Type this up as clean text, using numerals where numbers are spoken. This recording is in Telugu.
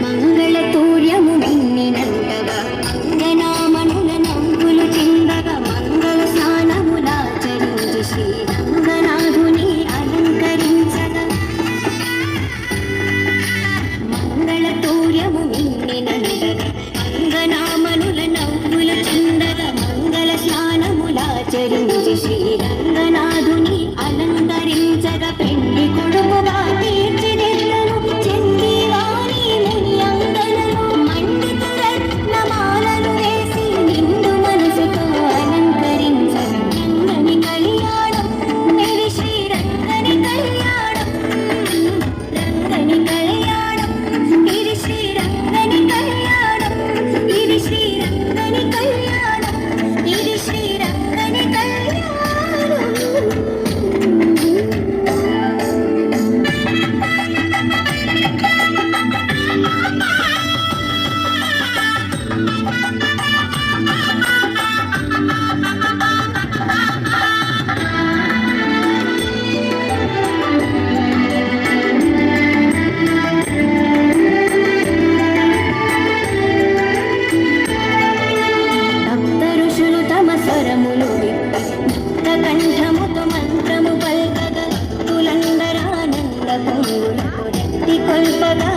మంగళతూర్యము మిన్నినంతగా అంగనామనుల నవ్వులు చిందగా మంగళ స్నానములాచరించి శ్రీరంగనాథుని అలంకరించగా మంగళతూర్యము మిన్నినంతగా అంగనామనుల నవ్వులు చిందగా మంగళ స్నానములాచరించి శ్రీరంగనాథుని అలంకరించగా పెళ్లి కొడుకుగా తీర్చిదిద్దను చందీవాణి ముని అంగనను మండిత రత్నమాలలు వేసి నిండు మనసుతో అలంకరించను రంగని కళ్యాణం ఇది శ్రీరంగని కళ్యాణం రంగని కళ్యాణం ఇది శ్రీరంగని కళ్యాణం ఇది శ్రీరంగని కళ్యాణం ఇది శ్రీరంగని కళ్యాణం. భక్త ఋషులు తమ స్వరములు విప్పి కంఠముతో మంత్రము పల్కగా తులందరానంద పొంగులకు రక్తి కొల్పగా